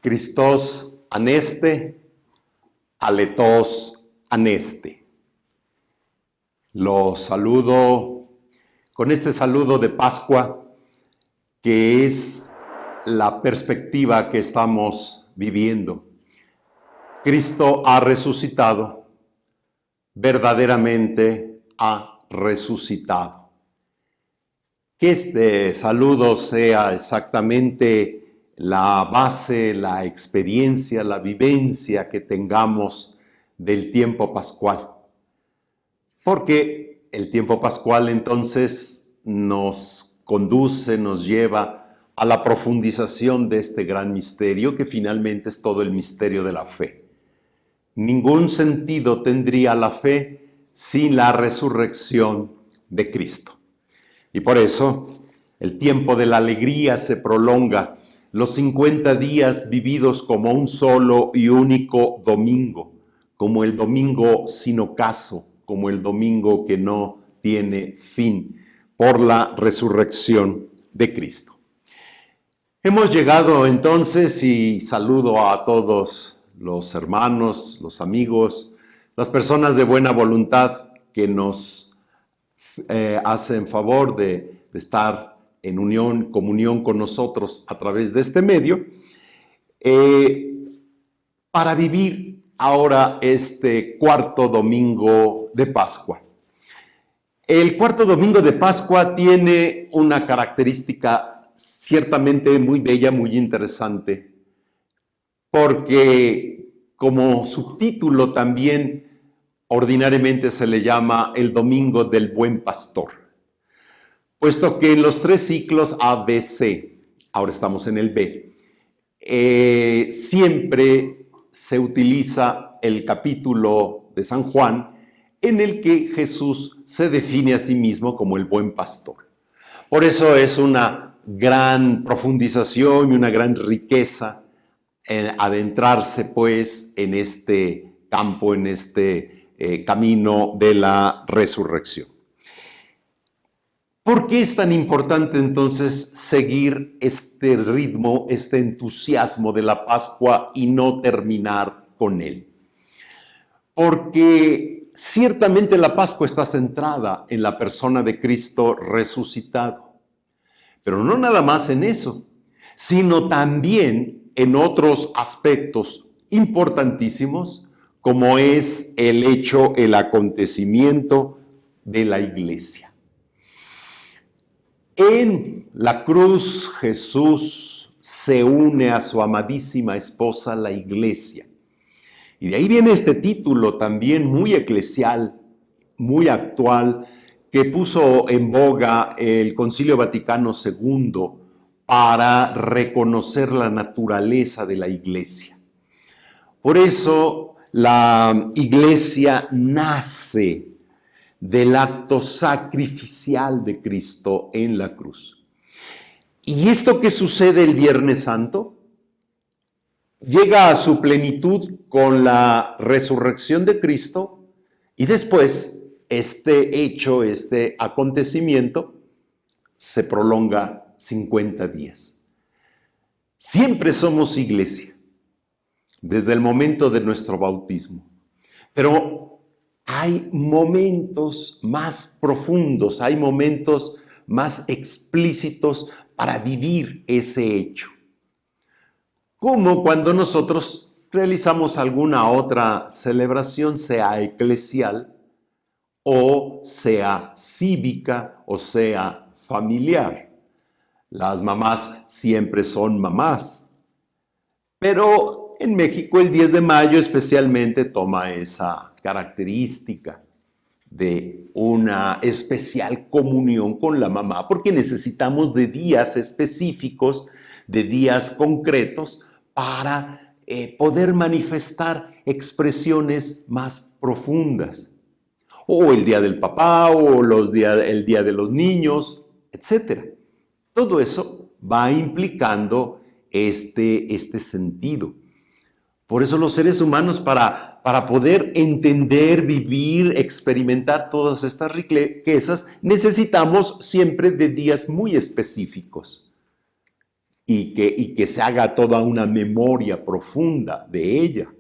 Christos aneste, aletos aneste. Los saludo con este saludo de Pascua, que es la perspectiva que estamos viviendo. Cristo ha resucitado, verdaderamente ha resucitado. Que este saludo sea exactamente la base, la experiencia, la vivencia que tengamos del tiempo pascual. Porque el tiempo pascual entonces nos conduce, nos lleva a la profundización de este gran misterio que finalmente es todo el misterio de la fe. Ningún sentido tendría la fe sin la resurrección de Cristo. Y por eso el tiempo de la alegría se prolonga, los 50 días vividos como un solo y único domingo, como el domingo sin ocaso, como el domingo que no tiene fin, por la resurrección de Cristo. Hemos llegado entonces, y saludo a todos los hermanos, los amigos, las personas de buena voluntad que nos hacen favor de estar en comunión con nosotros a través de este medio, para vivir ahora este cuarto domingo de Pascua. El cuarto domingo de Pascua tiene una característica ciertamente muy bella, muy interesante, porque como subtítulo también ordinariamente se le llama el Domingo del Buen Pastor, puesto que en los 3 ciclos A, B, C, ahora estamos en el B, siempre se utiliza el capítulo de San Juan en el que Jesús se define a sí mismo como el buen pastor. Por eso es una gran profundización y una gran riqueza adentrarse pues en este campo, en este camino de la resurrección. ¿Por qué es tan importante entonces seguir este ritmo, este entusiasmo de la Pascua y no terminar con él? Porque ciertamente la Pascua está centrada en la persona de Cristo resucitado, pero no nada más en eso, sino también en otros aspectos importantísimos, como es el hecho, el acontecimiento de la iglesia. En la cruz Jesús se une a su amadísima esposa, la iglesia. Y de ahí viene este título también muy eclesial, muy actual, que puso en boga el Concilio Vaticano II para reconocer la naturaleza de la iglesia. Por eso la iglesia nace del acto sacrificial de Cristo en la cruz. Y esto que sucede el Viernes Santo llega a su plenitud con la resurrección de Cristo y después este hecho, este acontecimiento se prolonga 50 días. Siempre somos iglesia, desde el momento de nuestro bautismo, pero hay momentos más profundos, hay momentos más explícitos para vivir ese hecho. Como cuando nosotros realizamos alguna otra celebración, sea eclesial, o sea cívica, o sea familiar. Las mamás siempre son mamás, pero en México el 10 de mayo especialmente toma esa característica de una especial comunión con la mamá, porque necesitamos de días específicos, de días concretos, para poder manifestar expresiones más profundas. O el día del papá, o el día de los niños, etc. Todo eso va implicando este sentido. Por eso los seres humanos, para poder entender, vivir, experimentar todas estas riquezas, necesitamos siempre de días muy específicos. y que se haga toda una memoria profunda de ella.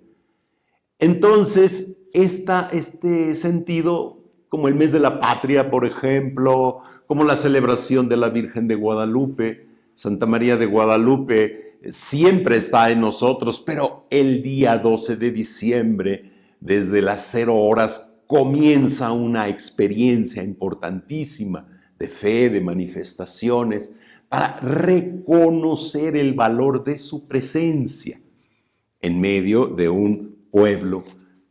Entonces, este sentido, como el mes de la patria, por ejemplo, como la celebración de la Virgen de Guadalupe, Santa María de Guadalupe, siempre está en nosotros, pero el día 12 de diciembre, desde las 0 horas, comienza una experiencia importantísima de fe, de manifestaciones, para reconocer el valor de su presencia en medio de un pueblo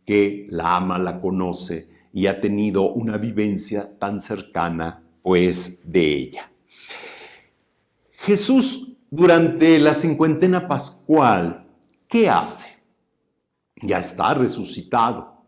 que la ama, la conoce y ha tenido una vivencia tan cercana, pues, de ella. Jesús, durante la cincuentena pascual, ¿qué hace? Ya está resucitado.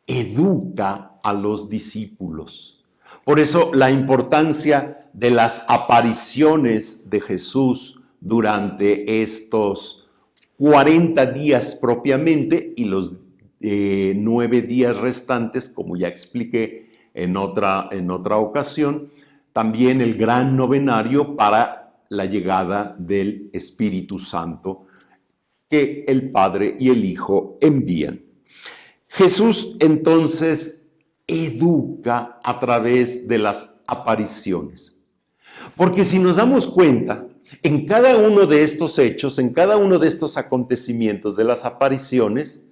Educa a los discípulos. Por eso la importancia de las apariciones de Jesús durante estos 40 días propiamente y los 9 días restantes, como ya expliqué en otra ocasión, también el gran novenario para la llegada del Espíritu Santo que el Padre y el Hijo envían. Jesús entonces educa a través de las apariciones. Porque si nos damos cuenta, en cada uno de estos hechos, en cada uno de estos acontecimientos de las apariciones,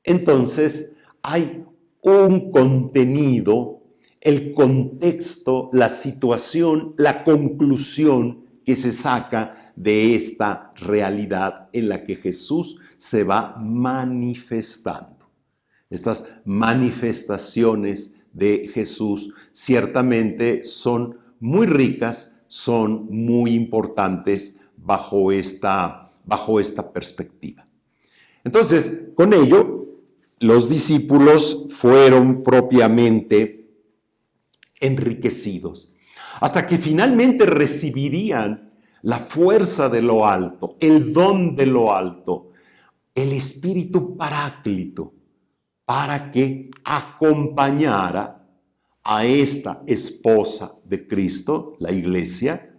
entonces hay un contenido, el contexto, la situación, la conclusión que se saca de esta realidad en la que Jesús se va manifestando. Estas manifestaciones de Jesús ciertamente son muy ricas, son muy importantes bajo esta perspectiva. Entonces, con ello, los discípulos fueron propiamente enriquecidos, hasta que finalmente recibirían la fuerza de lo alto, el don de lo alto, el Espíritu Paráclito, para que acompañara a esta esposa de Cristo, la Iglesia,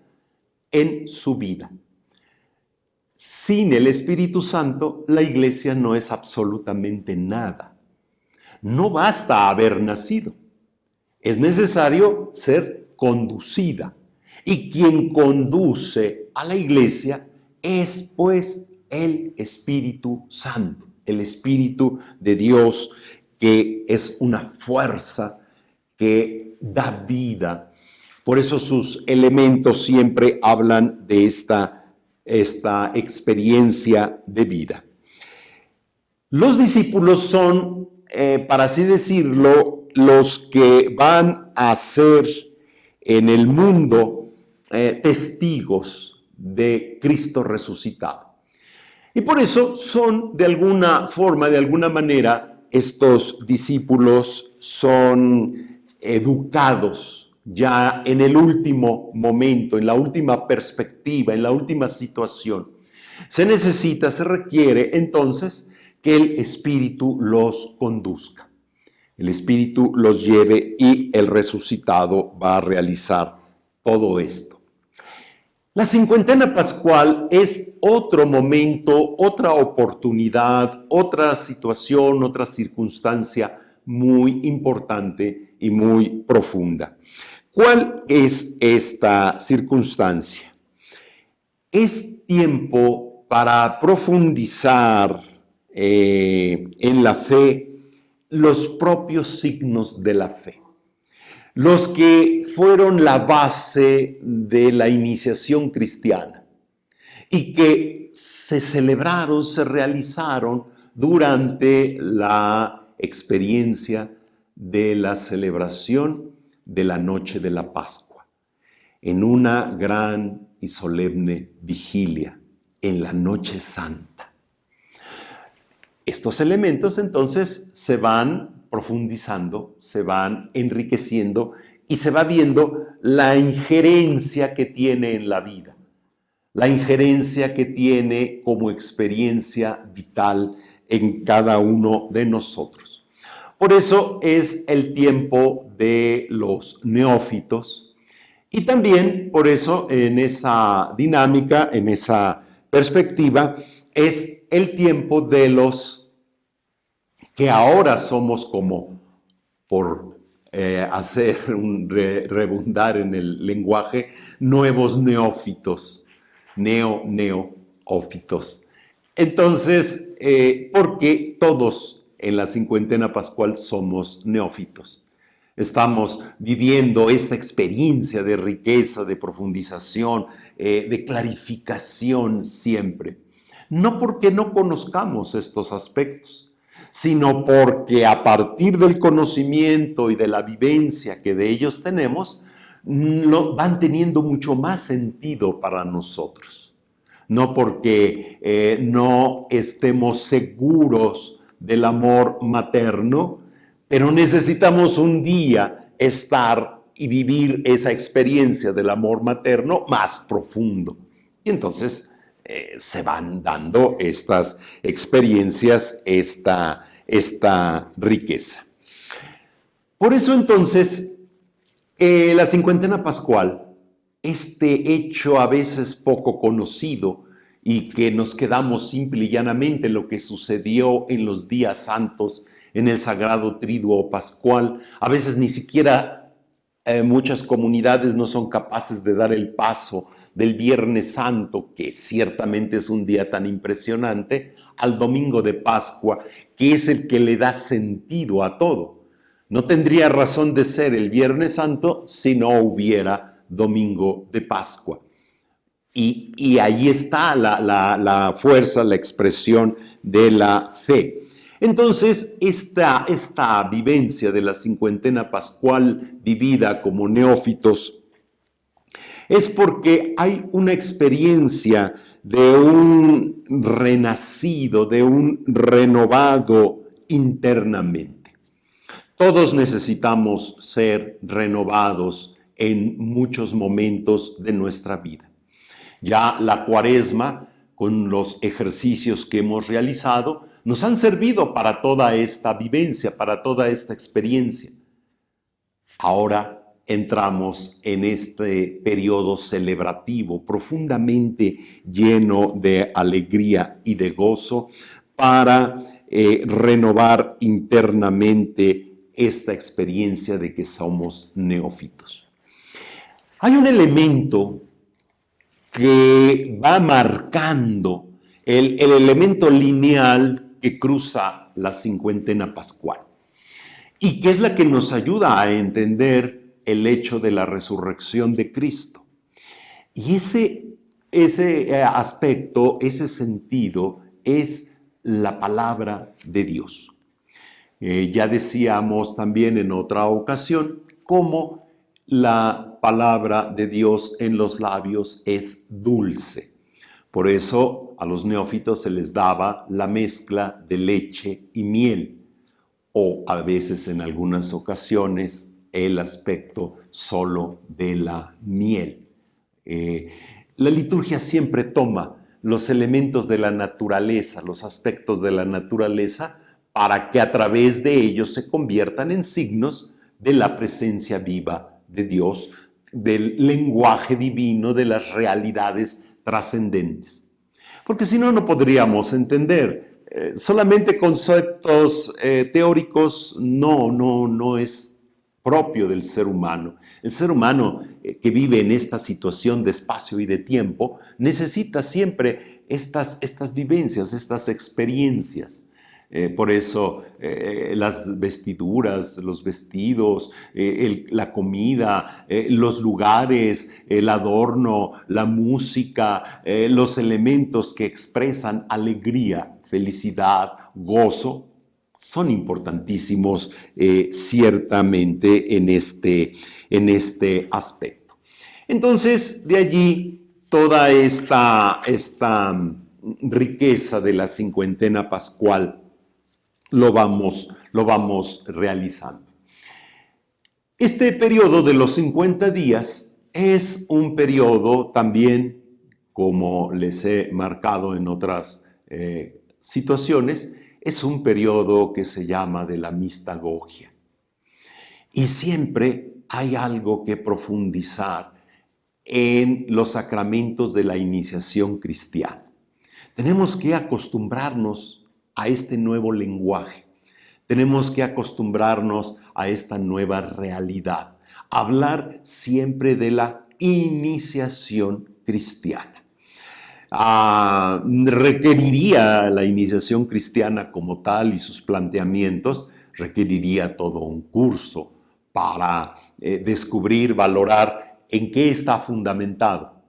en su vida. Sin el Espíritu Santo, la Iglesia no es absolutamente nada. No basta haber nacido. Es necesario ser conducida. Y quien conduce a la Iglesia es, pues, el Espíritu Santo, el Espíritu de Dios, que es una fuerza que da vida. Por eso sus elementos siempre hablan de esta experiencia de vida. Los discípulos son, para así decirlo, los que van a ser en el mundo testigos de Cristo resucitado. Y por eso son de alguna forma, de alguna manera, estos discípulos son educados ya en el último momento, en la última perspectiva, en la última situación. Se requiere entonces que el Espíritu los conduzca. El Espíritu los lleve y el resucitado va a realizar todo esto. La cincuentena pascual es otro momento, otra oportunidad, otra situación, otra circunstancia muy importante y muy profunda. ¿Cuál es esta circunstancia? Es tiempo para profundizar en la fe los propios signos de la fe. Los que fueron la base de la iniciación cristiana y que se celebraron, se realizaron durante la experiencia de la celebración de la noche de la Pascua, en una gran y solemne vigilia, en la noche santa. Estos elementos entonces se van profundizando, se van enriqueciendo y se va viendo la injerencia que tiene en la vida, la injerencia que tiene como experiencia vital en cada uno de nosotros. Por eso es el tiempo de los neófitos Y también, por eso, en esa dinámica, en esa perspectiva, es el tiempo de los que ahora somos como, por redundar en el lenguaje, nuevos neófitos, neófitos. Entonces, porque todos en la cincuentena pascual somos neófitos. Estamos viviendo esta experiencia de riqueza, de profundización, de clarificación siempre. No porque no conozcamos estos aspectos, sino porque a partir del conocimiento y de la vivencia que de ellos tenemos, van teniendo mucho más sentido para nosotros. No porque no estemos seguros del amor materno, pero necesitamos un día estar y vivir esa experiencia del amor materno más profundo. Y entonces se van dando estas experiencias, esta riqueza. Por eso entonces, la cincuentena pascual, este hecho a veces poco conocido y que nos quedamos simple y llanamente en lo que sucedió en los días santos, en el Sagrado Triduo Pascual, a veces ni siquiera muchas comunidades no son capaces de dar el paso del Viernes Santo, que ciertamente es un día tan impresionante, al Domingo de Pascua, que es el que le da sentido a todo. No tendría razón de ser el Viernes Santo si no hubiera Domingo de Pascua. Y ahí está la fuerza, la expresión de la fe. Entonces, esta vivencia de la cincuentena pascual vivida como neófitos es porque hay una experiencia de un renacido, de un renovado internamente. Todos necesitamos ser renovados en muchos momentos de nuestra vida. Ya la Cuaresma, con los ejercicios que hemos realizado, nos han servido para toda esta vivencia, para toda esta experiencia. Ahora entramos en este periodo celebrativo profundamente lleno de alegría y de gozo para renovar internamente esta experiencia de que somos neófitos. Hay un elemento que va marcando el elemento lineal que cruza la cincuentena pascual y que es la que nos ayuda a entender el hecho de la resurrección de Cristo. Y ese aspecto, ese sentido es la palabra de Dios. Ya decíamos también en otra ocasión cómo la palabra de Dios en los labios es dulce. Por eso a los neófitos se les daba la mezcla de leche y miel, o a veces en algunas ocasiones el aspecto solo de la miel. La liturgia siempre toma los elementos de la naturaleza, los aspectos de la naturaleza, para que a través de ellos se conviertan en signos de la presencia viva de Dios, del lenguaje divino, de las realidades trascendentes. Porque si no, no podríamos entender. Solamente conceptos teóricos no es propio del ser humano. El ser humano que vive en esta situación de espacio y de tiempo necesita siempre estas vivencias, estas experiencias. Por eso las vestiduras, los vestidos, la comida, los lugares, el adorno, la música, los elementos que expresan alegría, felicidad, gozo, son importantísimos ciertamente en este aspecto. Entonces, de allí toda esta riqueza de la cincuentena pascual lo vamos realizando. Este periodo de los 50 días es un periodo también, como les he marcado en otras situaciones, es un periodo que se llama de la mistagogia. Y siempre hay algo que profundizar en los sacramentos de la iniciación cristiana. Tenemos que acostumbrarnos a este nuevo lenguaje. Tenemos que acostumbrarnos a esta nueva realidad. Hablar siempre de la iniciación cristiana. Requeriría la iniciación cristiana como tal y sus planteamientos, requeriría todo un curso para descubrir, valorar en qué está fundamentado,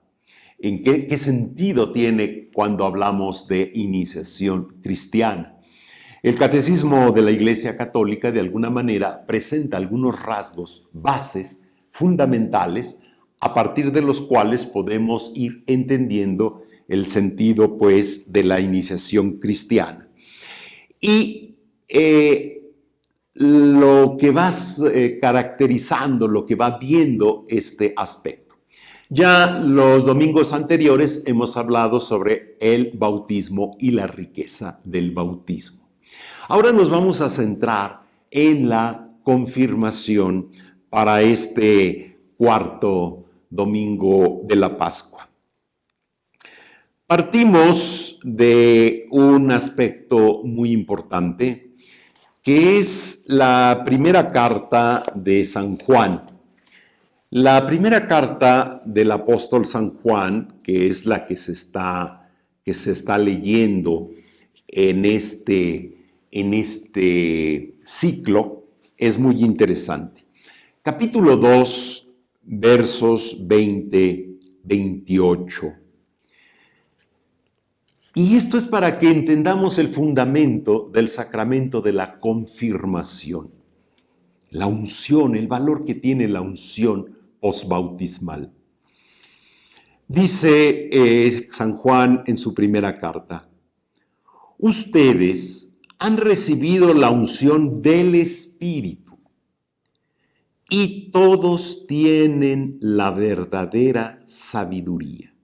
en qué sentido tiene cuando hablamos de iniciación cristiana. El Catecismo de la Iglesia Católica de alguna manera presenta algunos rasgos, bases fundamentales a partir de los cuales podemos ir entendiendo el sentido, pues, de la iniciación cristiana. Y lo que va caracterizando, lo que va viendo este aspecto. Ya los domingos anteriores hemos hablado sobre el bautismo y la riqueza del bautismo. Ahora nos vamos a centrar en la confirmación para este cuarto domingo de la Pascua. Partimos de un aspecto muy importante, que es la primera carta de San Juan. La primera carta del apóstol San Juan, que es la que se está leyendo en este ciclo, es muy interesante. Capítulo 2, versos 20-28. Y esto es para que entendamos el fundamento del sacramento de la confirmación. La unción, el valor que tiene la unción posbautismal. Dice San Juan en su primera carta: ustedes han recibido la unción del Espíritu y todos tienen la verdadera sabiduría.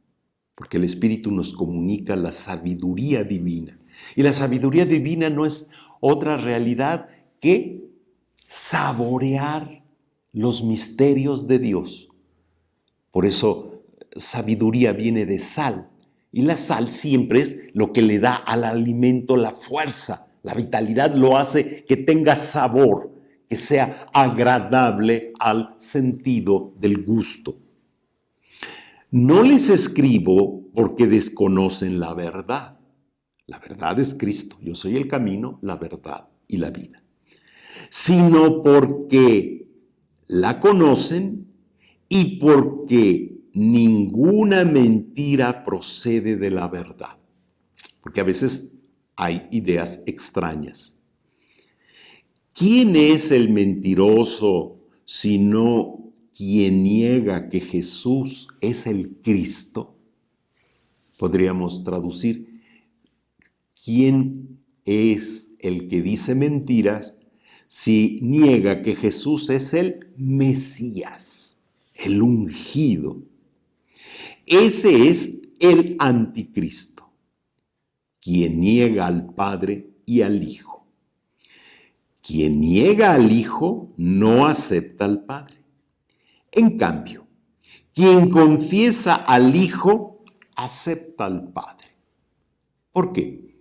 Porque el Espíritu nos comunica la sabiduría divina. Y la sabiduría divina no es otra realidad que saborear los misterios de Dios. Por eso, sabiduría viene de sal. Y la sal siempre es lo que le da al alimento la fuerza, la vitalidad, lo hace que tenga sabor, que sea agradable al sentido del gusto. No les escribo porque desconocen la verdad. La verdad es Cristo. Yo soy el camino, la verdad y la vida. Sino porque la conocen y porque ninguna mentira procede de la verdad. Porque a veces hay ideas extrañas. ¿Quién es el mentiroso sino quien niega que Jesús es el Cristo? Podríamos traducir: ¿quién es el que dice mentiras si niega que Jesús es el Mesías, el ungido? Ese es el anticristo, quien niega al Padre y al Hijo. Quien niega al Hijo no acepta al Padre. En cambio, quien confiesa al Hijo acepta al Padre. ¿Por qué?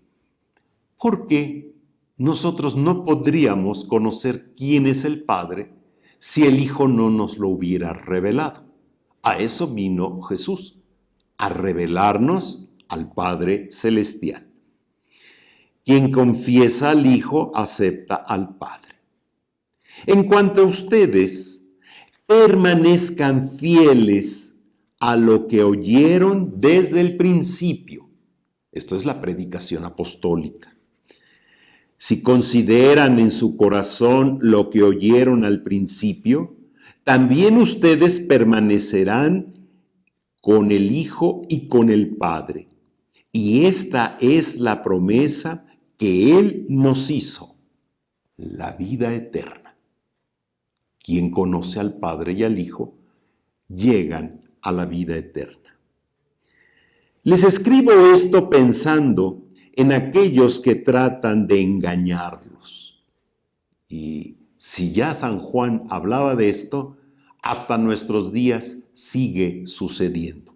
Porque nosotros no podríamos conocer quién es el Padre si el Hijo no nos lo hubiera revelado. A eso vino Jesús, a revelarnos al Padre Celestial. Quien confiesa al Hijo acepta al Padre. En cuanto a ustedes, permanezcan fieles a lo que oyeron desde el principio. Esto es la predicación apostólica. Si consideran en su corazón lo que oyeron al principio, también ustedes permanecerán con el Hijo y con el Padre. Y esta es la promesa que Él nos hizo, la vida eterna. Quien conoce al Padre y al Hijo, llegan a la vida eterna. Les escribo esto pensando en aquellos que tratan de engañarlos. Y si ya San Juan hablaba de esto, hasta nuestros días sigue sucediendo.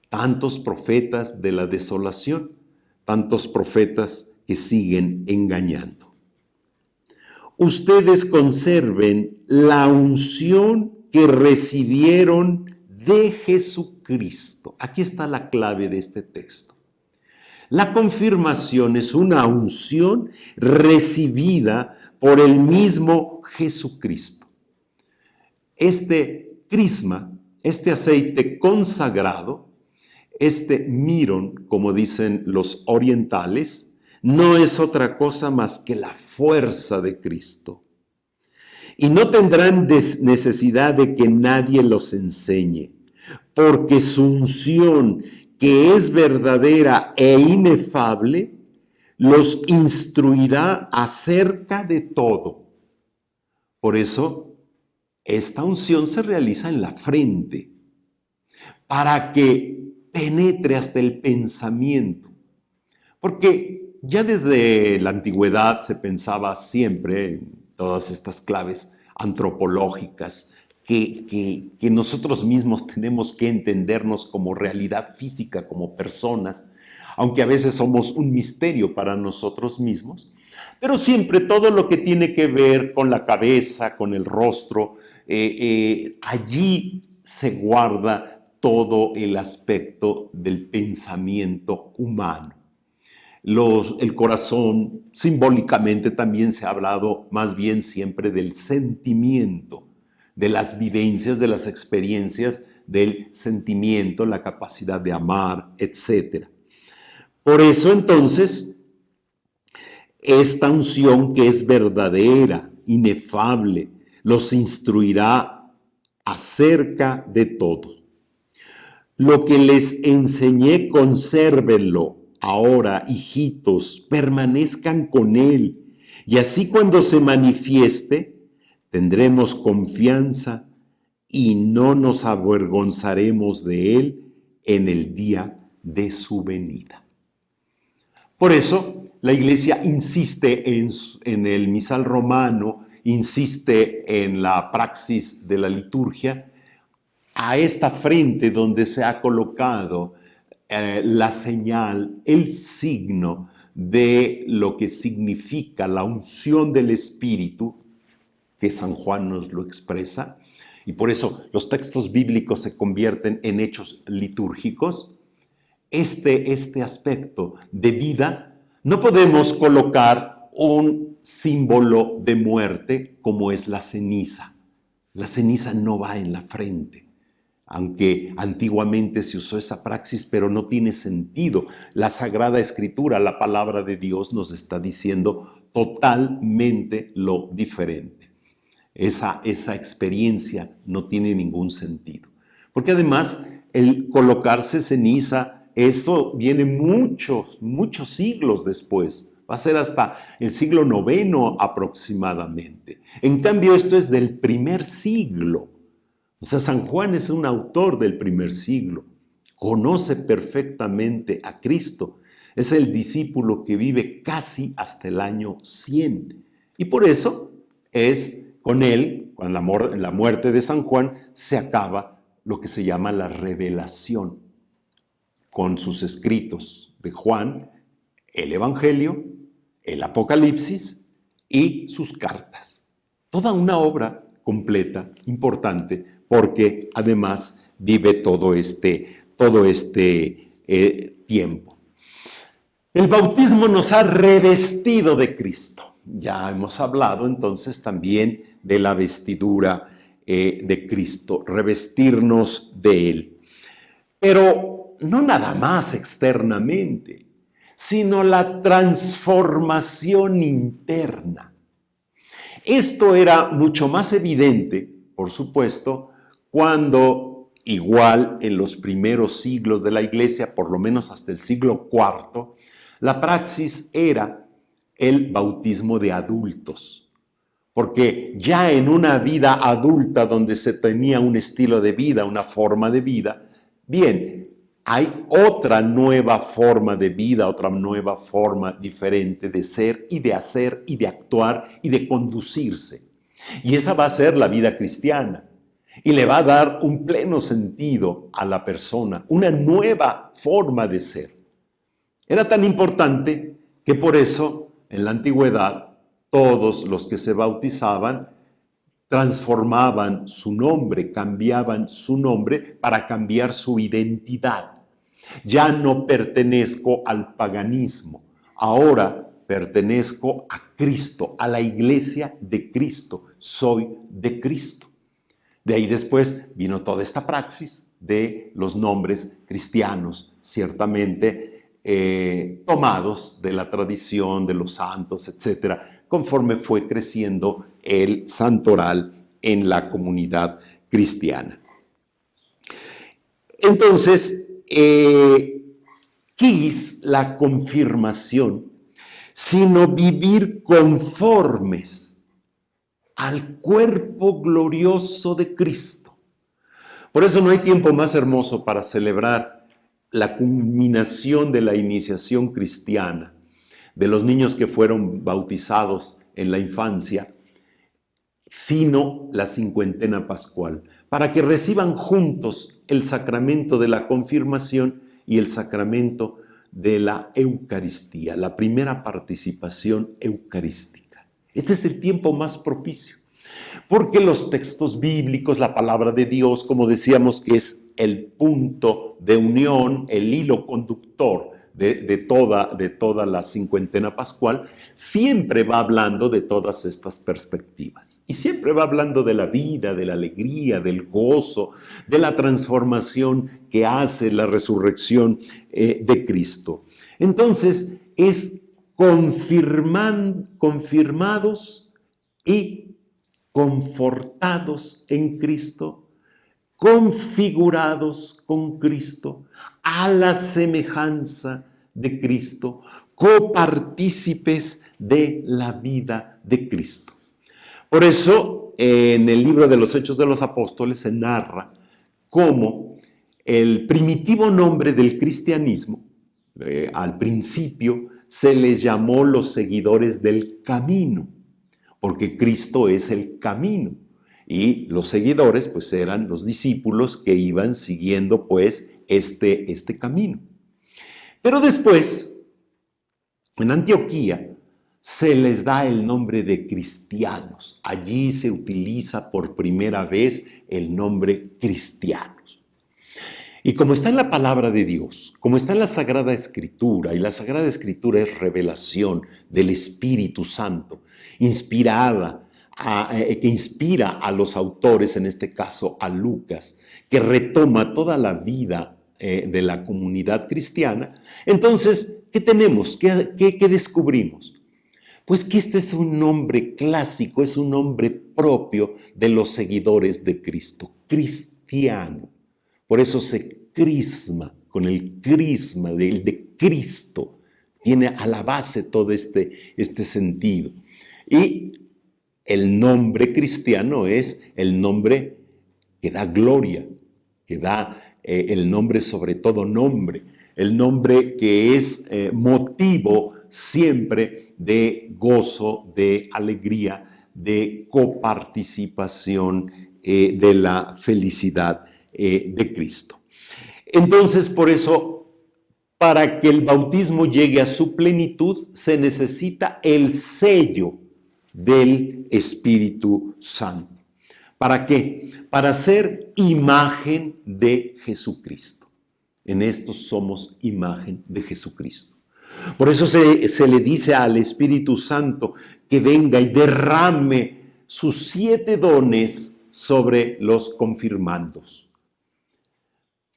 Tantos profetas de la desolación, tantos profetas que siguen engañando. Ustedes conserven la unción que recibieron de Jesucristo. Aquí está la clave de este texto. La confirmación es una unción recibida por el mismo Jesucristo. Este crisma, este aceite consagrado, este mirón, como dicen los orientales, no es otra cosa más que la fuerza de Cristo. Y no tendrán necesidad de que nadie los enseñe, porque su unción, que es verdadera e inefable, los instruirá acerca de todo. Por eso, esta unción se realiza en la frente, para que penetre hasta el pensamiento. Porque ya desde la antigüedad se pensaba siempre en todas estas claves antropológicas, que nosotros mismos tenemos que entendernos como realidad física, como personas, aunque a veces somos un misterio para nosotros mismos, pero siempre todo lo que tiene que ver con la cabeza, con el rostro, allí se guarda todo el aspecto del pensamiento humano. El corazón, simbólicamente también se ha hablado más bien siempre del sentimiento, de las vivencias, de las experiencias, del sentimiento, la capacidad de amar, etc. Por eso entonces, esta unción que es verdadera, inefable, los instruirá acerca de todo. Lo que les enseñé, consérvenlo. Ahora, hijitos, permanezcan con él, y así cuando se manifieste, tendremos confianza y no nos avergonzaremos de él en el día de su venida. Por eso, la Iglesia insiste en el misal romano, insiste en la praxis de la liturgia, a esta frente donde se ha colocado la señal, el signo de lo que significa la unción del Espíritu, que San Juan nos lo expresa, y por eso los textos bíblicos se convierten en hechos litúrgicos. Este aspecto de vida, no podemos colocar un símbolo de muerte como es la ceniza. La ceniza no va en la frente, aunque antiguamente se usó esa praxis, pero no tiene sentido. La Sagrada Escritura, la palabra de Dios, nos está diciendo totalmente lo diferente. Esa experiencia no tiene ningún sentido. Porque además, el colocarse ceniza, esto viene muchos siglos después. Va a ser hasta el siglo IX aproximadamente. En cambio, esto es del primer siglo. O sea, San Juan es un autor del primer siglo. Conoce perfectamente a Cristo. Es el discípulo que vive casi hasta el año 100. Y por eso es con él, con la muerte de San Juan, se acaba lo que se llama la revelación. Con sus escritos de Juan, el Evangelio, el Apocalipsis y sus cartas. Toda una obra completa, importante, porque además vive todo este tiempo. El bautismo nos ha revestido de Cristo. Ya hemos hablado entonces también de la vestidura de Cristo, revestirnos de Él. Pero no nada más externamente, sino la transformación interna. Esto era mucho más evidente, por supuesto, cuando igual en los primeros siglos de la Iglesia, por lo menos hasta el siglo IV, la praxis era el bautismo de adultos. Porque ya en una vida adulta donde se tenía un estilo de vida, una forma de vida, bien, hay otra nueva forma de vida, otra nueva forma diferente de ser y de hacer y de actuar y de conducirse. Y esa va a ser la vida cristiana. y le va a dar un pleno sentido a la persona, una nueva forma de ser. Era tan importante que por eso en la antigüedad todos los que se bautizaban transformaban su nombre, cambiaban su nombre para cambiar su identidad. Ya no pertenezco al paganismo, ahora pertenezco a Cristo, a la iglesia de Cristo, soy de Cristo. De ahí después vino toda esta praxis de los nombres cristianos, ciertamente tomados de la tradición de los santos, etcétera, conforme fue creciendo el santoral en la comunidad cristiana. Entonces, ¿qué es la confirmación? Sino vivir conformes al cuerpo glorioso de Cristo. Por eso no hay tiempo más hermoso para celebrar la culminación de la iniciación cristiana, de los niños que fueron bautizados en la infancia, sino la cincuentena pascual, para que reciban juntos el sacramento de la confirmación y el sacramento de la Eucaristía, la primera participación eucarística. Este es el tiempo más propicio, porque los textos bíblicos, la palabra de Dios, como decíamos, es el punto de unión, el hilo conductor de toda la cincuentena pascual, siempre va hablando de todas estas perspectivas. Y siempre va hablando de la vida, de la alegría, del gozo, de la transformación que hace la resurrección de Cristo. Entonces, es confirmados y confortados en Cristo, configurados con Cristo, a la semejanza de Cristo, copartícipes de la vida de Cristo. Por eso, en el libro de los Hechos de los Apóstoles se narra cómo el primitivo nombre del cristianismo, al principio, se les llamó los seguidores del camino, porque Cristo es el camino. Y los seguidores, pues, eran los discípulos que iban siguiendo, pues, este camino. Pero después, en Antioquía, se les da el nombre de cristianos. Allí se utiliza por primera vez el nombre cristianos. Y como está en la palabra de Dios, como está en la Sagrada Escritura, y la Sagrada Escritura es revelación del Espíritu Santo, inspirada, que inspira a los autores, en este caso a Lucas, que retoma toda la vida de la comunidad cristiana. Entonces, ¿qué tenemos? ¿Qué descubrimos? Pues que este es un nombre clásico, es un nombre propio de los seguidores de Cristo, cristiano. Por eso se crisma, con el crisma de Cristo, tiene a la base todo este sentido. Y el nombre cristiano es el nombre que da gloria, que da el nombre sobre todo nombre, el nombre que es motivo siempre de gozo, de alegría, de coparticipación de la felicidad de Cristo. Entonces, por eso, para que el bautismo llegue a su plenitud, se necesita el sello del Espíritu Santo. ¿Para qué? Para ser imagen de Jesucristo. En esto somos imagen de Jesucristo. Por eso se le dice al Espíritu Santo que venga y derrame sus 7 dones sobre los confirmandos.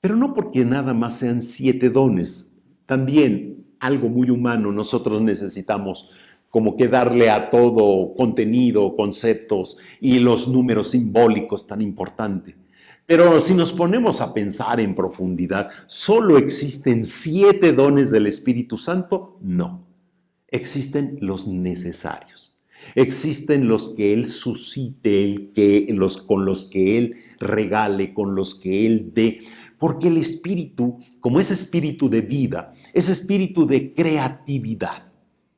Pero no porque nada más sean 7 dones, también algo muy humano, nosotros necesitamos como que darle a todo contenido, conceptos y los números simbólicos tan importante. Pero si nos ponemos a pensar en profundidad, ¿solo existen 7 dones del Espíritu Santo? No. Existen los necesarios. Existen los que Él suscite, con los que Él regale, con los que Él dé. Porque el Espíritu, como es espíritu de vida, es espíritu de creatividad.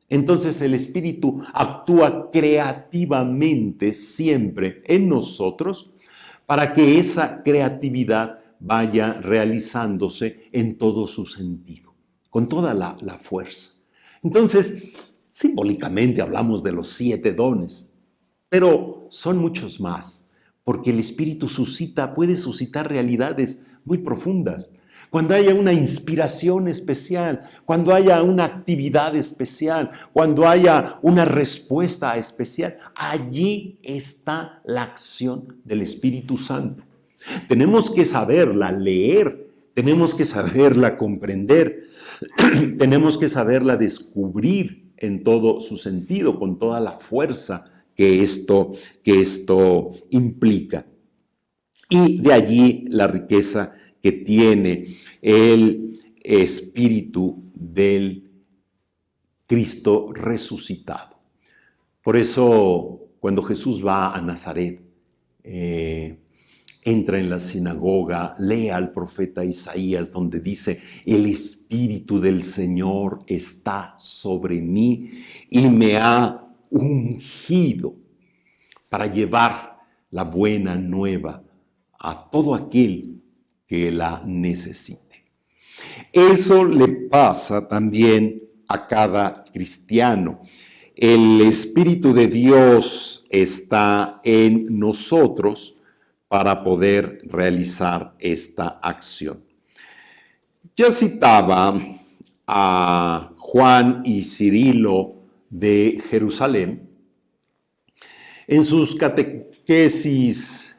Entonces el Espíritu actúa creativamente siempre en nosotros para que esa creatividad vaya realizándose en todo su sentido, con toda la fuerza. Entonces, simbólicamente hablamos de los 7 dones, pero son muchos más, porque el Espíritu puede suscitar realidades muy profundas. Cuando haya una inspiración especial, cuando haya una actividad especial, cuando haya una respuesta especial, allí está la acción del Espíritu Santo. Tenemos que saberla leer, tenemos que saberla comprender, tenemos que saberla descubrir en todo su sentido, con toda la fuerza que esto implica. Y de allí la riqueza que tiene el espíritu del Cristo resucitado. Por eso, cuando Jesús va a Nazaret, entra en la sinagoga, lee al profeta Isaías, donde dice: el Espíritu del Señor está sobre mí y me ha ungido para llevar la buena nueva a todo aquel que la necesite. Eso le pasa también a cada cristiano. El Espíritu de Dios está en nosotros para poder realizar esta acción. Ya citaba a Juan y Cirilo de Jerusalén en sus catequesis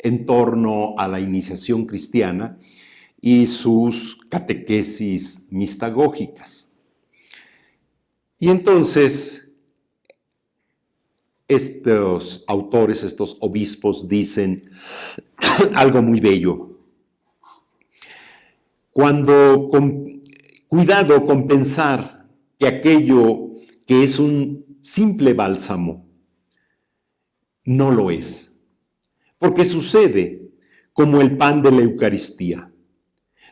en torno a la iniciación cristiana y sus catequesis mistagógicas. Y entonces, estos autores, estos obispos dicen algo muy bello. Cuidado con pensar que aquello que es un simple bálsamo no lo es, porque sucede como el pan de la Eucaristía.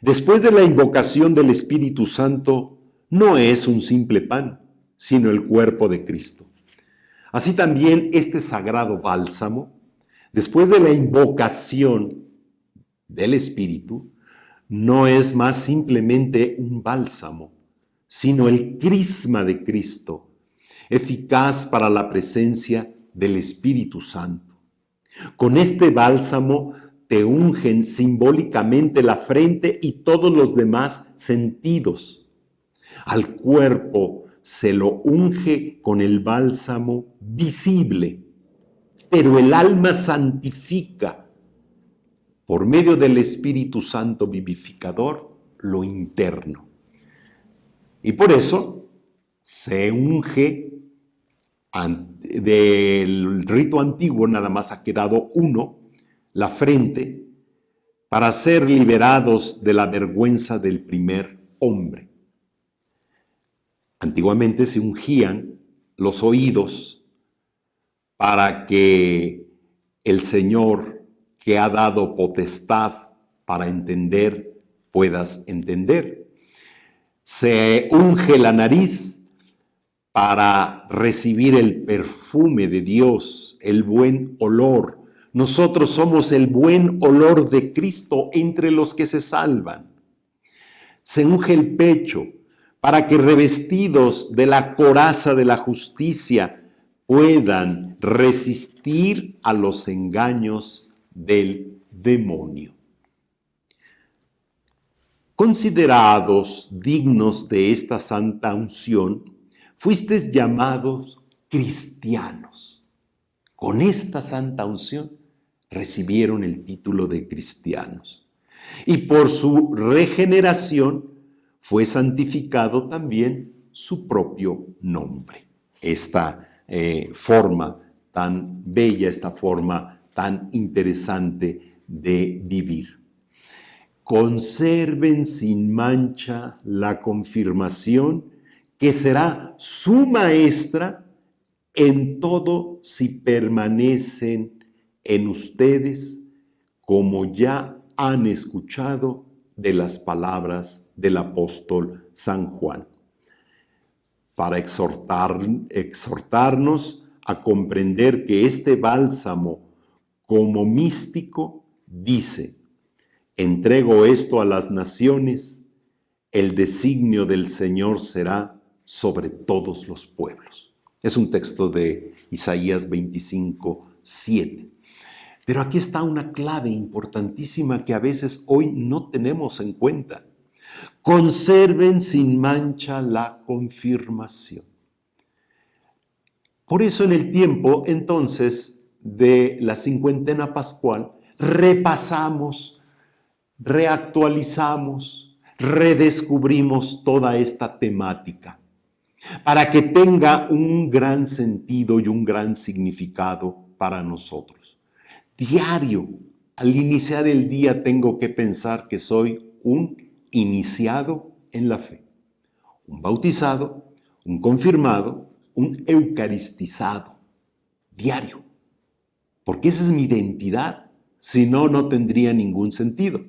Después de la invocación del Espíritu Santo, no es un simple pan, sino el cuerpo de Cristo. Así también este sagrado bálsamo, después de la invocación del Espíritu, no es más simplemente un bálsamo, sino el crisma de Cristo, eficaz para la presencia del Espíritu Santo. Con este bálsamo te ungen simbólicamente la frente y todos los demás sentidos. Al cuerpo se lo unge con el bálsamo visible, pero el alma santifica por medio del Espíritu Santo vivificador lo interno. Y por eso se unge del rito antiguo, nada más ha quedado uno, la frente, para ser liberados de la vergüenza del primer hombre. Antiguamente se ungían los oídos para que el Señor, que ha dado potestad para entender, puedas entender. Se unge la nariz para recibir el perfume de Dios, el buen olor. Nosotros somos el buen olor de Cristo entre los que se salvan. Se unge el pecho para que, revestidos de la coraza de la justicia, puedan resistir a los engaños del demonio. Considerados dignos de esta santa unción, fuisteis llamados cristianos. Con esta santa unción recibieron el título de cristianos. Y por su regeneración fue santificado también su propio nombre. Esta forma tan bella, esta forma tan interesante de vivir. Conserven sin mancha la confirmación que será su maestra en todo si permanecen en ustedes, como ya han escuchado de las palabras del apóstol San Juan, para exhortarnos a comprender que este bálsamo como místico, dice: entrego esto a las naciones, el designio del Señor será sobre todos los pueblos. Es un texto de Isaías 25:7. Pero aquí está una clave importantísima que a veces hoy no tenemos en cuenta. Conserven sin mancha la confirmación. Por eso en el tiempo entonces de la cincuentena pascual repasamos, reactualizamos, redescubrimos toda esta temática para que tenga un gran sentido y un gran significado para nosotros. Diario, al iniciar el día tengo que pensar que soy un iniciado en la fe, un bautizado, un confirmado, un eucaristizado, diario. Porque esa es mi identidad. Si no, no tendría ningún sentido.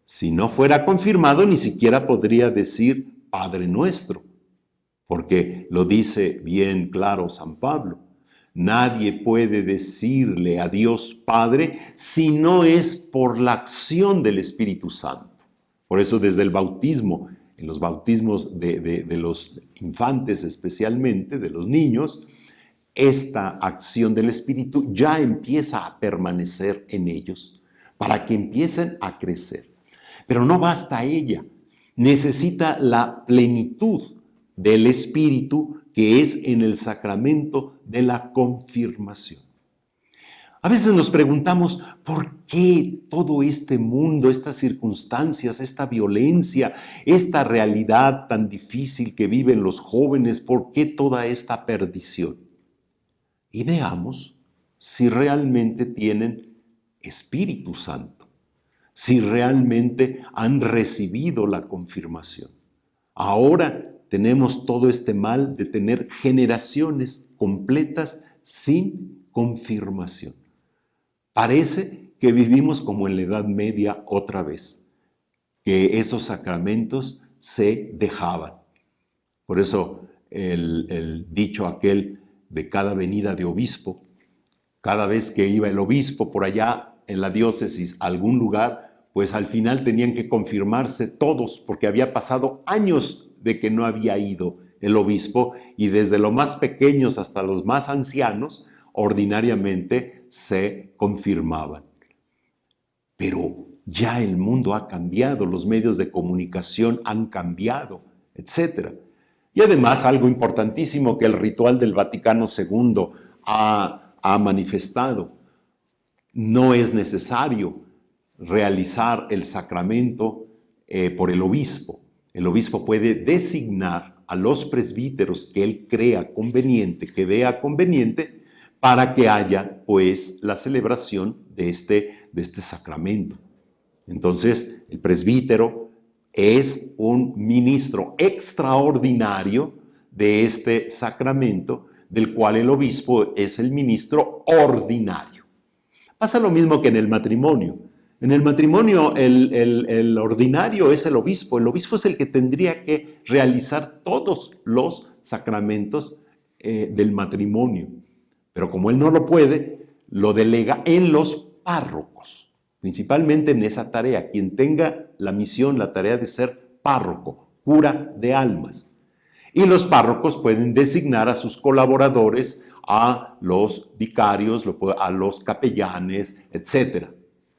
Si no fuera confirmado, ni siquiera podría decir Padre Nuestro, porque lo dice bien claro San Pablo. Nadie puede decirle a Dios Padre si no es por la acción del Espíritu Santo. Por eso desde el bautismo, en los bautismos de los infantes especialmente, de los niños, esta acción del Espíritu ya empieza a permanecer en ellos para que empiecen a crecer. Pero no basta ella, necesita la plenitud del Espíritu que es en el sacramento de la confirmación. A veces nos preguntamos, ¿por qué todo este mundo, estas circunstancias, esta violencia, esta realidad tan difícil que viven los jóvenes? ¿Por qué toda esta perdición? Y veamos si realmente tienen Espíritu Santo, si realmente han recibido la confirmación. Ahora tenemos todo este mal de tener generaciones completas sin confirmación. Parece que vivimos como en la Edad Media otra vez, que esos sacramentos se dejaban. Por eso el dicho aquel de cada venida de obispo, cada vez que iba el obispo por allá en la diócesis a algún lugar, pues al final tenían que confirmarse todos porque había pasado años de que no había ido el obispo y desde los más pequeños hasta los más ancianos ordinariamente se confirmaban. Pero ya el mundo ha cambiado, los medios de comunicación han cambiado, etc. Y además algo importantísimo que el ritual del Vaticano II ha manifestado: no es necesario realizar el sacramento por el obispo. El obispo puede designar a los presbíteros que él crea conveniente, que vea conveniente, para que haya pues la celebración de este sacramento. Entonces, el presbítero es un ministro extraordinario de este sacramento, del cual el obispo es el ministro ordinario. Pasa lo mismo que en el matrimonio. En el matrimonio el ordinario es el obispo es el que tendría que realizar todos los sacramentos del matrimonio. Pero como él no lo puede, lo delega en los párrocos, principalmente en esa tarea, quien tenga la misión, la tarea de ser párroco, cura de almas. Y los párrocos pueden designar a sus colaboradores, a los vicarios, a los capellanes, etc.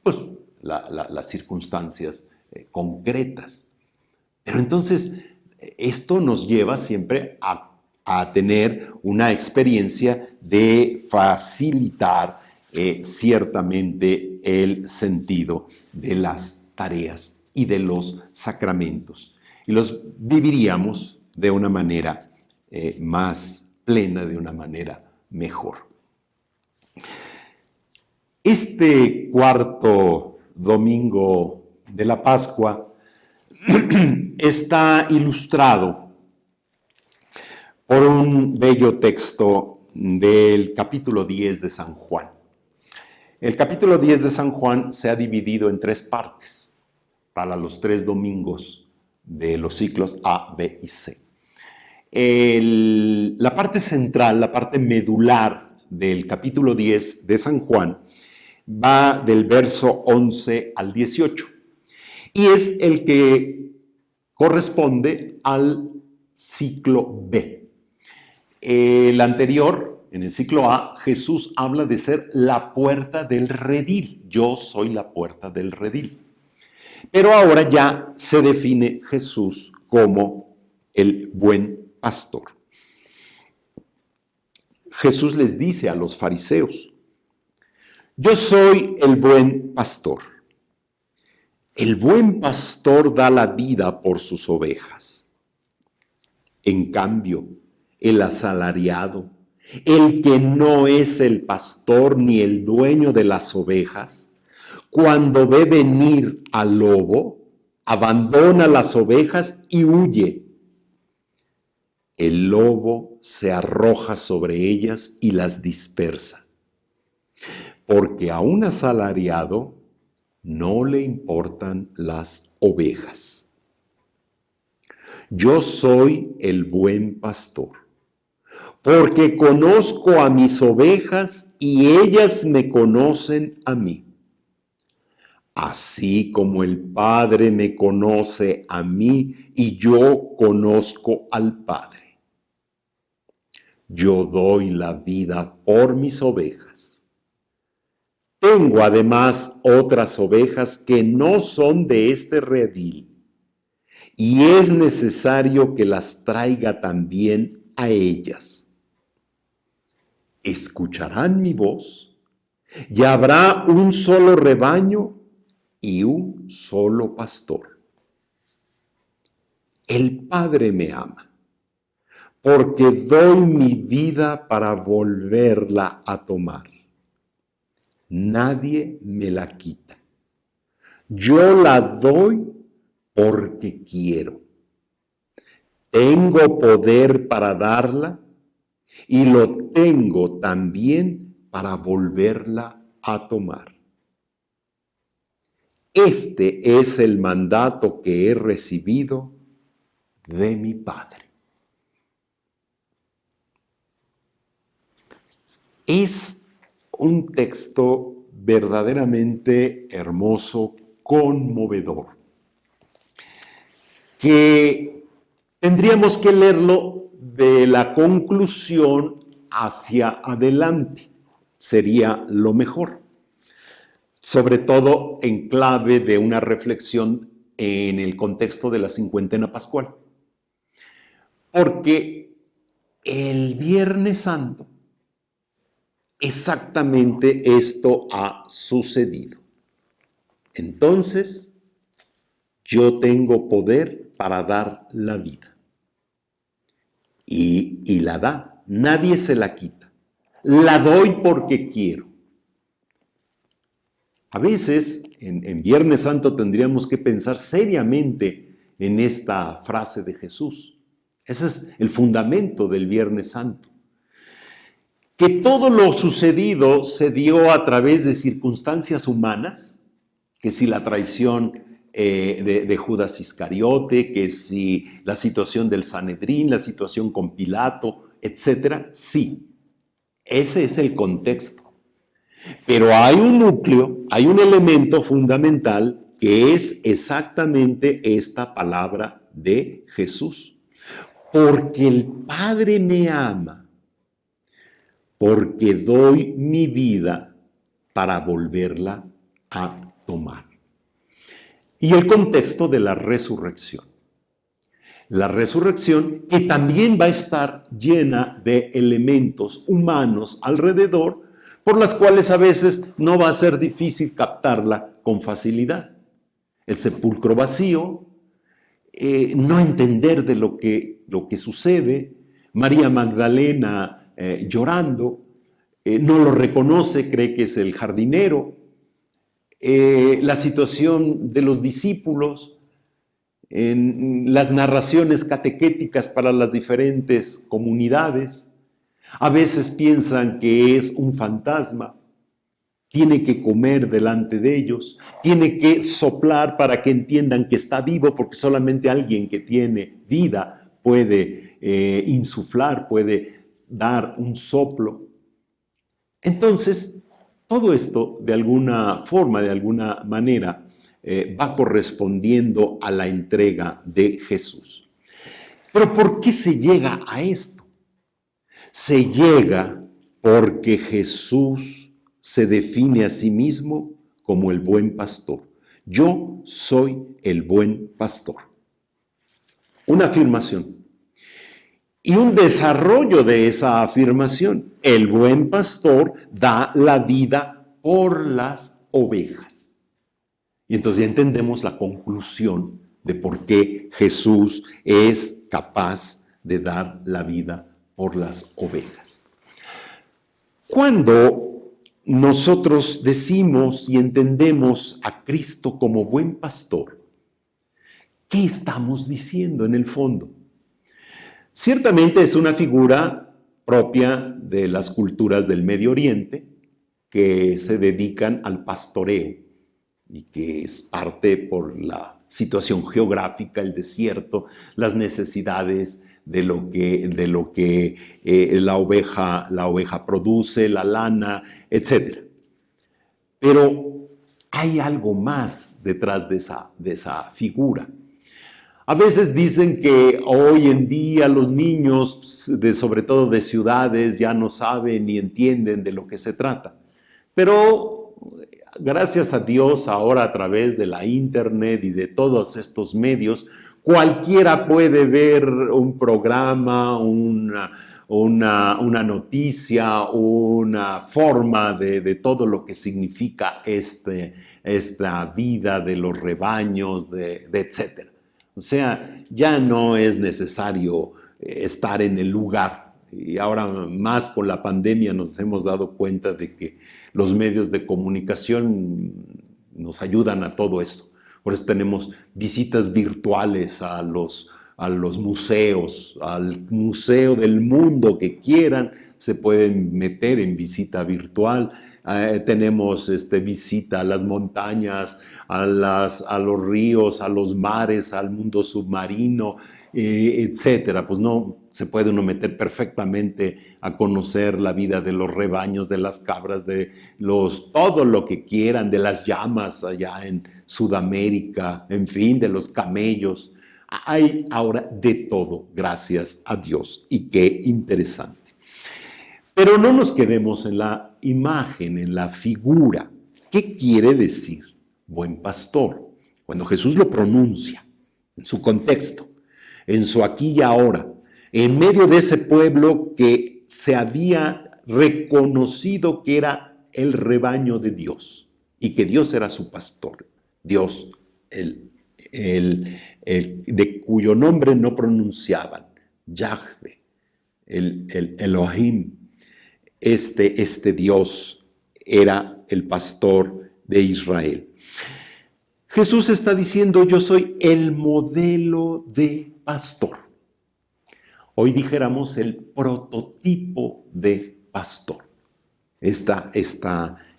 Pues las circunstancias concretas. Pero entonces, esto nos lleva siempre a tener una experiencia de facilitar ciertamente el sentido de las tareas y de los sacramentos. Y los viviríamos de una manera más plena, de una manera mejor. Este cuarto domingo de la Pascua está ilustrado por un bello texto del capítulo 10 de San Juan. El capítulo 10 de San Juan se ha dividido en 3 partes para los 3 domingos de los ciclos A, B y C. La parte central, la parte medular del capítulo 10 de San Juan va del verso 11 al 18 y es el que corresponde al ciclo B. El anterior, en el ciclo A, Jesús habla de ser la puerta del redil. Yo soy la puerta del redil. Pero ahora ya se define Jesús como el buen pastor. Jesús les dice a los fariseos: yo soy el buen pastor. El buen pastor da la vida por sus ovejas. En cambio, el asalariado, el que no es el pastor ni el dueño de las ovejas, cuando ve venir al lobo, abandona las ovejas y huye. El lobo se arroja sobre ellas y las dispersa, porque a un asalariado no le importan las ovejas. Yo soy el buen pastor, porque conozco a mis ovejas y ellas me conocen a mí. Así como el Padre me conoce a mí y yo conozco al Padre. Yo doy la vida por mis ovejas. Tengo además otras ovejas que no son de este redil, y es necesario que las traiga también a ellas. Escucharán mi voz, y habrá un solo rebaño y un solo pastor. El Padre me ama, porque doy mi vida para volverla a tomar. Nadie me la quita. Yo la doy porque quiero. Tengo poder para darla y lo tengo también para volverla a tomar. Este es el mandato que he recibido de mi Padre. Es un texto verdaderamente hermoso, conmovedor, que tendríamos que leerlo de la conclusión hacia adelante. Sería lo mejor, sobre todo en clave de una reflexión en el contexto de la cincuentena pascual. Porque el Viernes Santo exactamente esto ha sucedido. Entonces, yo tengo poder para dar la vida. Y la da, nadie se la quita. La doy porque quiero. A veces, en Viernes Santo tendríamos que pensar seriamente en esta frase de Jesús. Ese es el fundamento del Viernes Santo. Que todo lo sucedido se dio a través de circunstancias humanas, que si la traición de Judas Iscariote, que si la situación del Sanedrín, la situación con Pilato, etcétera, sí, ese es el contexto. Pero hay un núcleo, hay un elemento fundamental que es exactamente esta palabra de Jesús. Porque el Padre me ama, porque doy mi vida para volverla a tomar. Y el contexto de la resurrección. La resurrección que también va a estar llena de elementos humanos alrededor, por las cuales a veces no va a ser difícil captarla con facilidad. El sepulcro vacío, no entender de lo que sucede, María Magdalena llorando, no lo reconoce, cree que es el jardinero, la situación de los discípulos, en las narraciones catequéticas para las diferentes comunidades. A veces piensan que es un fantasma, tiene que comer delante de ellos, tiene que soplar para que entiendan que está vivo, porque solamente alguien que tiene vida puede insuflar, puede dar un soplo. Entonces, Todo esto, de alguna forma, de alguna manera, va correspondiendo a la entrega de Jesús. Pero ¿por qué se llega a esto? Se llega porque Jesús se define a sí mismo como el buen pastor. Yo soy el buen pastor. Una afirmación. Y un desarrollo de esa afirmación. El buen pastor da la vida por las ovejas. Y entonces ya entendemos la conclusión de por qué Jesús es capaz de dar la vida por las ovejas. Cuando nosotros decimos y entendemos a Cristo como buen pastor, ¿qué estamos diciendo en el fondo? Ciertamente es una figura propia de las culturas del Medio Oriente que se dedican al pastoreo y que es parte por la situación geográfica, el desierto, las necesidades de lo que la oveja produce, la lana, etc. Pero hay algo más detrás de esa figura. A veces dicen que hoy en día los niños, sobre todo de ciudades, ya no saben ni entienden de lo que se trata. Pero gracias a Dios, ahora a través de la internet y de todos estos medios, cualquiera puede ver un programa, una noticia, una forma de todo lo que significa esta vida de los rebaños, etcétera. O sea, ya no es necesario estar en el lugar. Y ahora más con la pandemia nos hemos dado cuenta de que los medios de comunicación nos ayudan a todo eso. Por eso tenemos visitas virtuales a los museos, al museo del mundo que quieran, se pueden meter en visita virtual. Tenemos visita a las montañas, a los ríos, a los mares, al mundo submarino, etcétera. Pues no se puede uno meter perfectamente a conocer la vida de los rebaños, de las cabras, todo lo que quieran, de las llamas allá en Sudamérica, en fin, de los camellos. Hay ahora de todo, gracias a Dios. Y qué interesante. Pero no nos quedemos en la imagen, en la figura. ¿Qué quiere decir buen pastor? Cuando Jesús lo pronuncia, en su contexto, en su aquí y ahora, en medio de ese pueblo que se había reconocido que era el rebaño de Dios y que Dios era su pastor. Dios, de cuyo nombre no pronunciaban, Yahvé, el Elohim. Este Dios era el pastor de Israel. Jesús está diciendo, yo soy el modelo de pastor. Hoy dijéramos el prototipo de pastor. Esta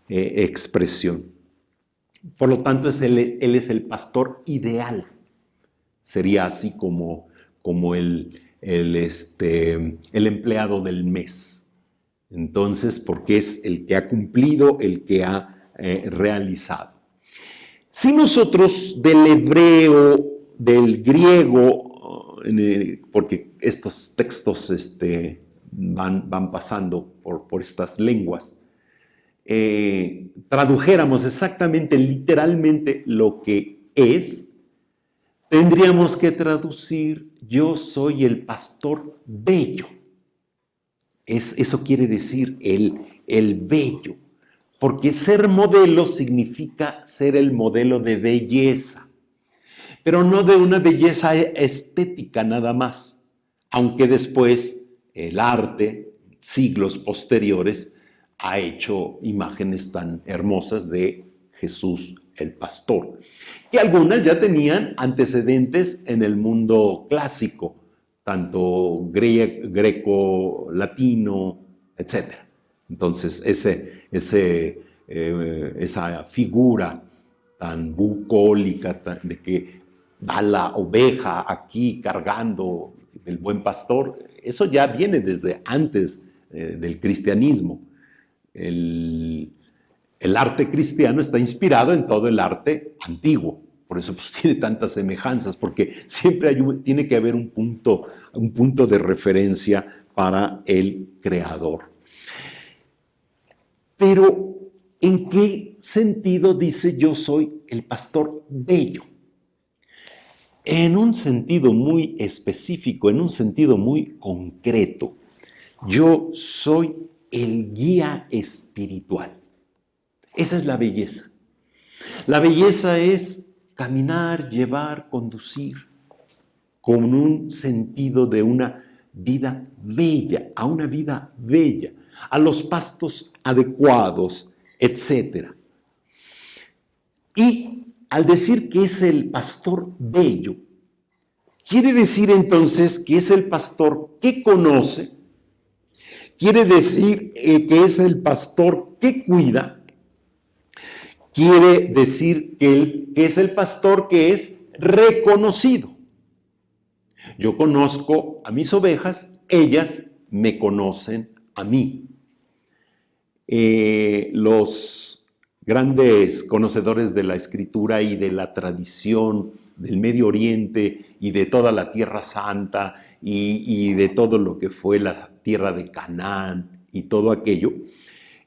expresión. Por lo tanto, él es el pastor ideal. Sería así como el empleado del mes. Entonces, porque es el que ha cumplido, el que ha realizado. Si nosotros del hebreo, del griego, porque estos textos van pasando por estas lenguas, tradujéramos exactamente, literalmente lo que es, tendríamos que traducir, yo soy el pastor bello. Eso quiere decir el bello, porque ser modelo significa ser el modelo de belleza, pero no de una belleza estética nada más, aunque después el arte, siglos posteriores, ha hecho imágenes tan hermosas de Jesús el pastor, que algunas ya tenían antecedentes en el mundo clásico, tanto greco, latino, etc. Entonces, esa figura tan bucólica de que va la oveja aquí cargando el buen pastor, eso ya viene desde antes del cristianismo. El arte cristiano está inspirado en todo el arte antiguo. Por eso pues, tiene tantas semejanzas, porque siempre tiene que haber un punto de referencia para el creador. Pero, ¿en qué sentido dice yo soy el pastor bello? En un sentido muy específico, en un sentido muy concreto. Yo soy el guía espiritual. Esa es la belleza. La belleza es caminar, llevar, conducir con un sentido de una vida bella, a una vida bella, a los pastos adecuados, etc. Y al decir que es el pastor bello, quiere decir entonces que es el pastor que conoce, quiere decir que es el pastor que cuida, quiere decir que es el pastor que es reconocido. Yo conozco a mis ovejas, ellas me conocen a mí. Los grandes conocedores de la Escritura y de la tradición del Medio Oriente y de toda la Tierra Santa y de todo lo que fue la tierra de Canaán y todo aquello,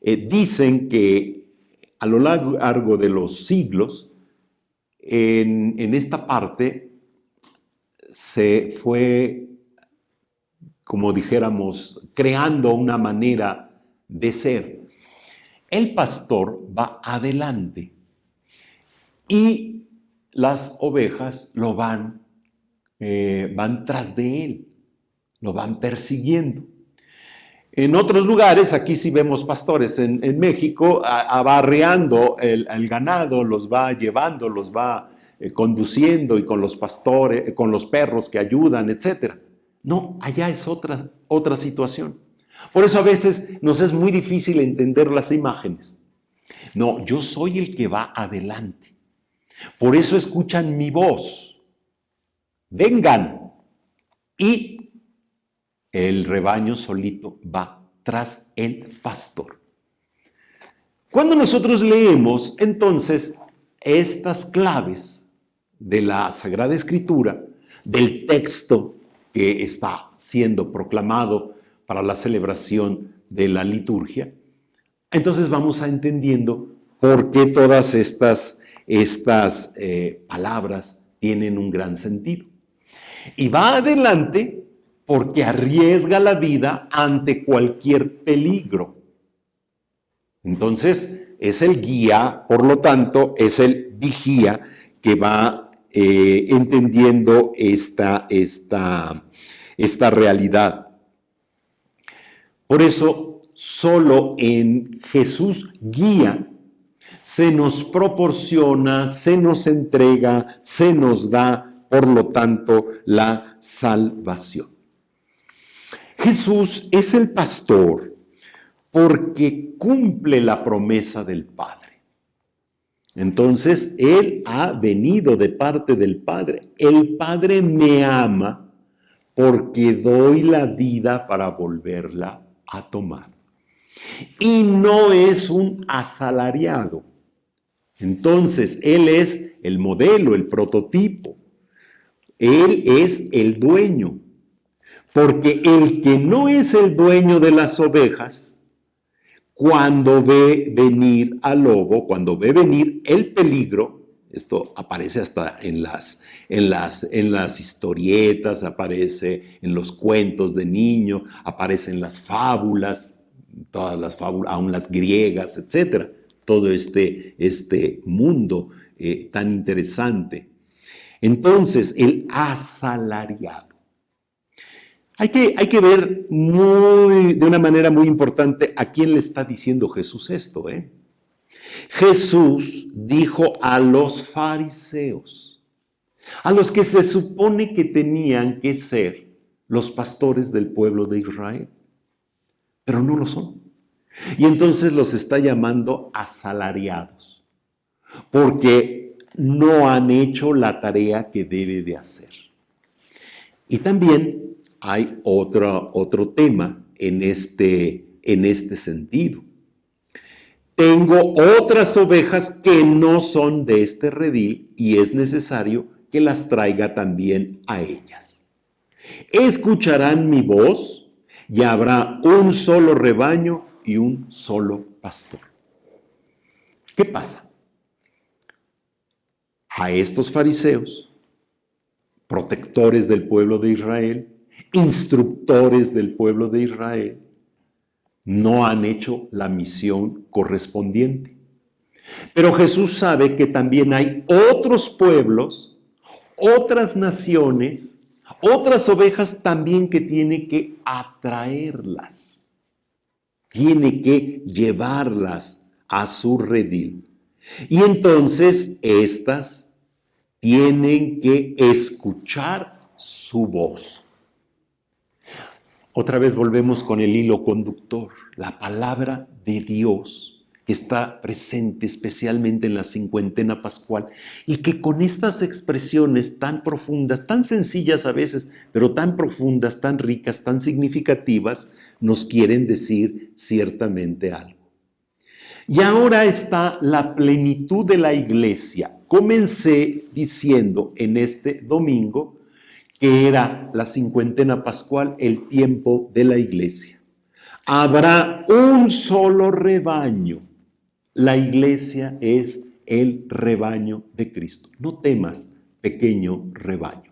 dicen que a lo largo de los siglos, en esta parte se fue, como dijéramos, creando una manera de ser. El pastor va adelante y las ovejas lo van tras de él, lo van persiguiendo. En otros lugares, aquí sí vemos pastores en México, abarreando el ganado, los va llevando, los va conduciendo y con los pastores, con los perros que ayudan, etc. No, allá es otra situación. Por eso a veces nos es muy difícil entender las imágenes. No, yo soy el que va adelante. Por eso escuchan mi voz. Vengan. Y el rebaño solito va tras el pastor. Cuando nosotros leemos entonces estas claves de la Sagrada Escritura, del texto que está siendo proclamado para la celebración de la liturgia, entonces vamos a entendiendo por qué todas estas palabras tienen un gran sentido. Y va adelante porque arriesga la vida ante cualquier peligro. Entonces, es el guía, por lo tanto, es el vigía que va entendiendo esta realidad. Por eso, solo en Jesús guía se nos proporciona, se nos entrega, se nos da, por lo tanto, la salvación. Jesús es el pastor porque cumple la promesa del Padre. Entonces, Él ha venido de parte del Padre. El Padre me ama porque doy la vida para volverla a tomar. Y no es un asalariado. Entonces, Él es el modelo, el prototipo. Él es el dueño. Porque el que no es el dueño de las ovejas, cuando ve venir al lobo, cuando ve venir el peligro, esto aparece hasta en las historietas, aparece en los cuentos de niño, aparece en las fábulas, todas las fábulas, aún las griegas, etc. Todo este mundo tan interesante. Entonces, el asalariado. Hay que ver de una manera muy importante a quién le está diciendo Jesús esto. Jesús dijo a los fariseos, a los que se supone que tenían que ser los pastores del pueblo de Israel, pero no lo son. Y entonces los está llamando asalariados, porque no han hecho la tarea que debe de hacer. Y también hay otro tema en este sentido. tengo otras ovejas que no son de este redil y es necesario que las traiga también a ellas. Escucharán mi voz y habrá un solo rebaño y un solo pastor. ¿Qué pasa? A estos fariseos, protectores del pueblo de Israel, instructores del pueblo de Israel, no han hecho la misión correspondiente. Pero Jesús sabe que también hay otros pueblos, otras naciones, otras ovejas también que tiene que atraerlas, tiene que llevarlas a su redil. Y entonces estas tienen que escuchar su voz. Otra vez volvemos con el hilo conductor, la palabra de Dios, que está presente especialmente en la cincuentena pascual y que con estas expresiones tan profundas, tan sencillas a veces, pero tan profundas, tan ricas, tan significativas, nos quieren decir ciertamente algo. Y ahora está la plenitud de la iglesia. Comencé diciendo en este domingo que era la cincuentena pascual, el tiempo de la iglesia. Habrá un solo rebaño. La iglesia es el rebaño de Cristo. No temas, pequeño rebaño.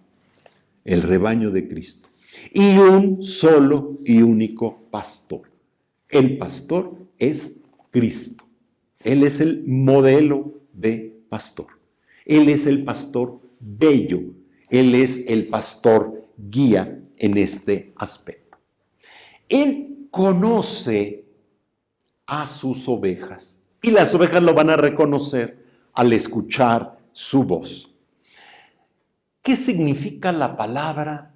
El rebaño de Cristo. Y un solo y único pastor. El pastor es Cristo. Él es el modelo de pastor. Él es el pastor bello. Él es el pastor guía en este aspecto. Él conoce a sus ovejas y las ovejas lo van a reconocer al escuchar su voz. ¿Qué significa la palabra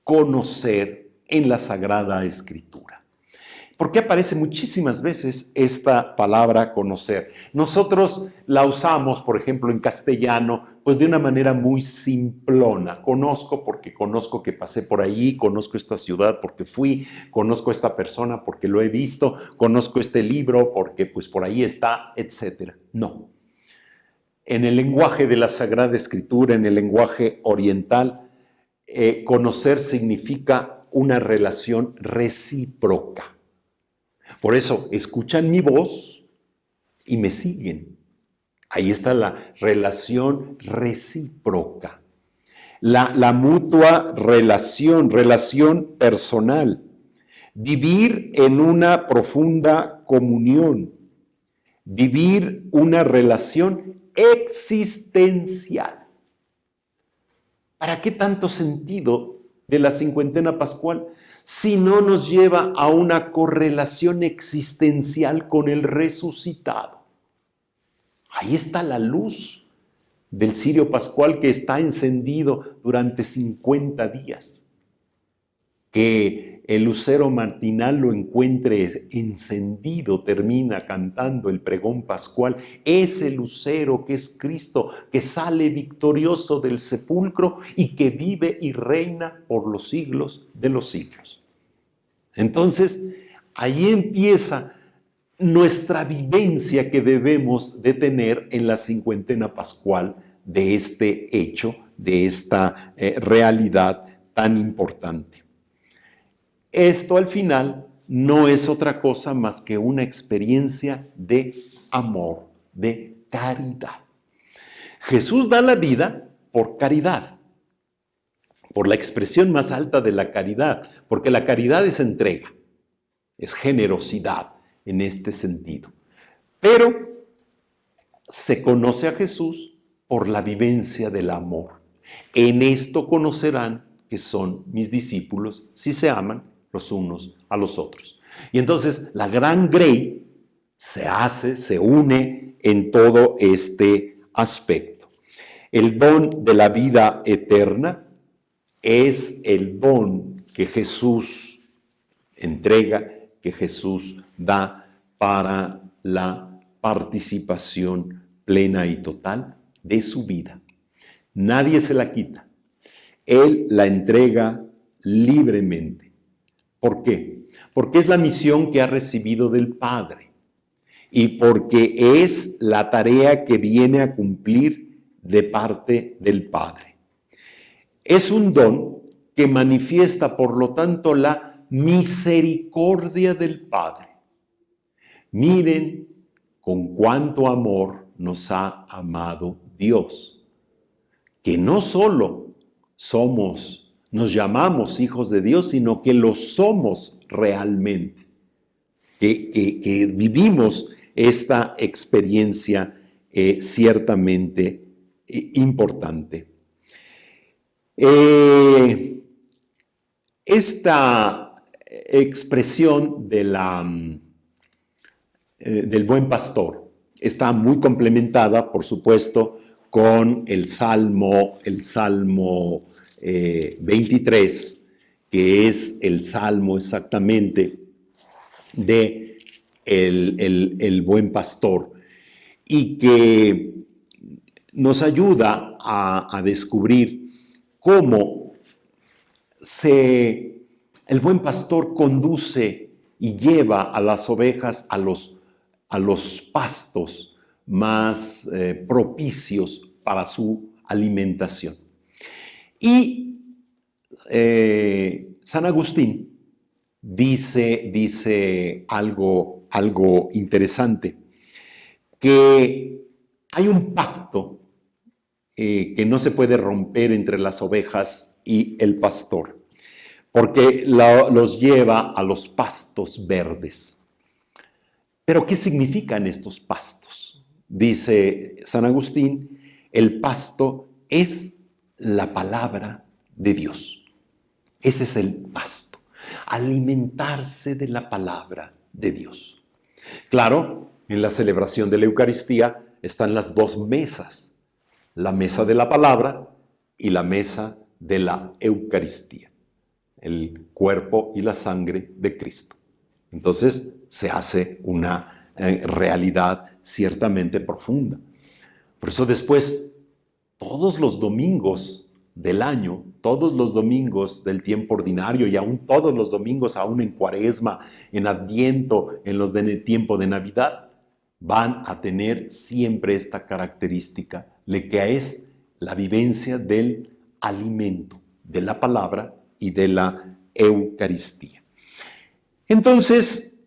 conocer en la Sagrada Escritura? ¿Por qué aparece muchísimas veces esta palabra conocer? Nosotros la usamos, por ejemplo, en castellano, pues de una manera muy simplona. Conozco porque conozco que pasé por allí, conozco esta ciudad porque fui, conozco a esta persona porque lo he visto, conozco este libro porque pues por ahí está, etc. No. En el lenguaje de la Sagrada Escritura, en el lenguaje oriental, conocer significa una relación recíproca. Por eso, escuchan mi voz y me siguen. Ahí está la relación recíproca. La mutua relación personal. Vivir en una profunda comunión. Vivir una relación existencial. ¿Para qué tanto sentido de la cincuentena pascual si no nos lleva a una correlación existencial con el resucitado? Ahí está la luz del cirio pascual que está encendido durante 50 días. Que el lucero matinal lo encuentre encendido, termina cantando el pregón pascual. Ese lucero que es Cristo, que sale victorioso del sepulcro y que vive y reina por los siglos de los siglos. Entonces, ahí empieza nuestra vivencia que debemos de tener en la cincuentena pascual de este hecho, de esta realidad tan importante. Esto al final no es otra cosa más que una experiencia de amor, de caridad. Jesús da la vida por caridad, por la expresión más alta de la caridad, porque la caridad es entrega, es generosidad en este sentido. Pero se conoce a Jesús por la vivencia del amor. En esto conocerán que son mis discípulos si se aman los unos a los otros. Y entonces la gran grey se une en todo este aspecto. El don de la vida eterna es el don que Jesús entrega, que Jesús da para la participación plena y total de su vida. Nadie se la quita. Él la entrega libremente. ¿Por qué? Porque es la misión que ha recibido del Padre. y porque es la tarea que viene a cumplir de parte del Padre. Es un don que manifiesta, por lo tanto, la misericordia del Padre. Miren con cuánto amor nos ha amado Dios, que no solo nos llamamos hijos de Dios, sino que lo somos realmente, que vivimos esta experiencia ciertamente importante. Esta expresión del buen pastor está muy complementada, por supuesto, con el Salmo 23, que es el salmo exactamente de el buen pastor, y que nos ayuda a descubrir cómo el buen pastor conduce y lleva a las ovejas a los pastos más propicios para su alimentación. Y San Agustín dice algo interesante, que hay un pacto que no se puede romper entre las ovejas y el pastor, porque los lleva a los pastos verdes. Pero ¿qué significan estos pastos? Dice San Agustín, el pasto es la palabra de Dios. Ese es el pasto, alimentarse de la palabra de Dios. Claro, en la celebración de la Eucaristía están las dos mesas, la mesa de la palabra y la mesa de la Eucaristía, el cuerpo y la sangre de Cristo. Entonces se hace una realidad ciertamente profunda. Por eso después, todos los domingos del año, todos los domingos del tiempo ordinario y aún todos los domingos, aún en Cuaresma, en Adviento, en los del tiempo de Navidad, van a tener siempre esta característica, de que es la vivencia del alimento, de la palabra y de la Eucaristía. Entonces,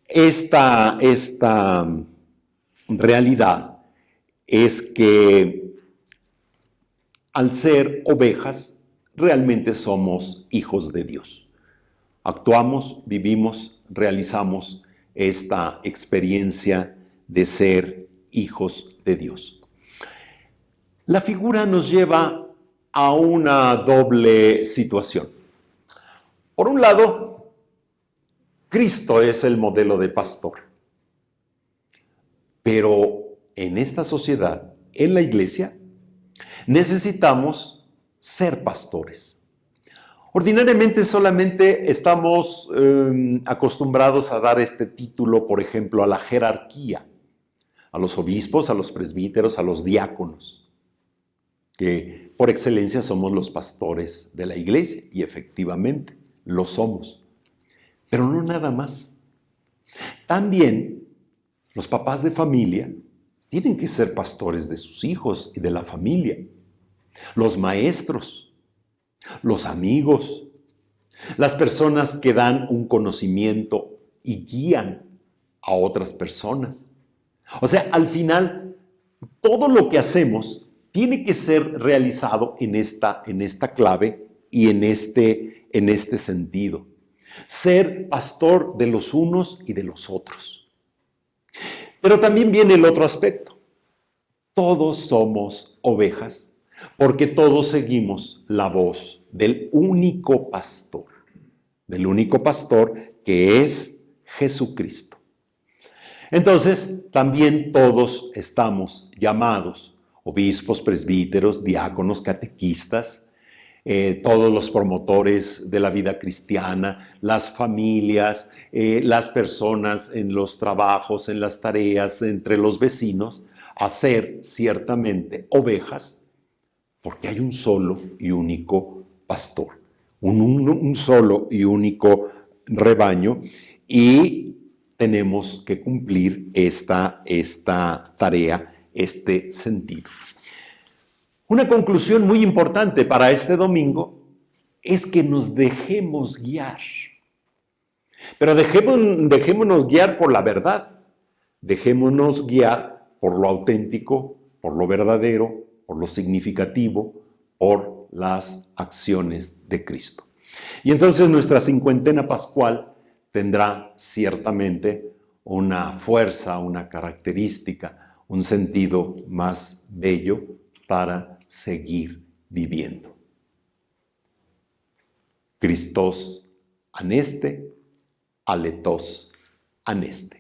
esta realidad es que al ser ovejas, realmente somos hijos de Dios. Actuamos, vivimos, realizamos esta experiencia de ser hijos de Dios. La figura nos lleva a una doble situación. Por un lado, Cristo es el modelo de pastor. Pero en esta sociedad, en la iglesia, necesitamos ser pastores. Ordinariamente solamente estamos acostumbrados a dar este título, por ejemplo, a la jerarquía, a los obispos, a los presbíteros, a los diáconos, que por excelencia somos los pastores de la iglesia, y efectivamente lo somos. Pero no nada más. También los papás de familia tienen que ser pastores de sus hijos y de la familia. Los maestros, los amigos, las personas que dan un conocimiento y guían a otras personas. O sea, al final, todo lo que hacemos tiene que ser realizado en esta clave y en este sentido. Ser pastor de los unos y de los otros. Pero también viene el otro aspecto. Todos somos ovejas porque todos seguimos la voz del único pastor que es Jesucristo. Entonces, también todos estamos llamados, obispos, presbíteros, diáconos, catequistas, todos los promotores de la vida cristiana, las familias, las personas en los trabajos, en las tareas, entre los vecinos, a ser ciertamente ovejas, porque hay un solo y único pastor, un solo y único rebaño, y tenemos que cumplir esta tarea, este sentido. Una conclusión muy importante para este domingo es que nos dejemos guiar. Pero dejémonos guiar por la verdad. Dejémonos guiar por lo auténtico, por lo verdadero, por lo significativo, por las acciones de Cristo. Y entonces nuestra cincuentena pascual tendrá ciertamente una fuerza, una característica, un sentido más bello para seguir viviendo. Christos aneste, aletos aneste.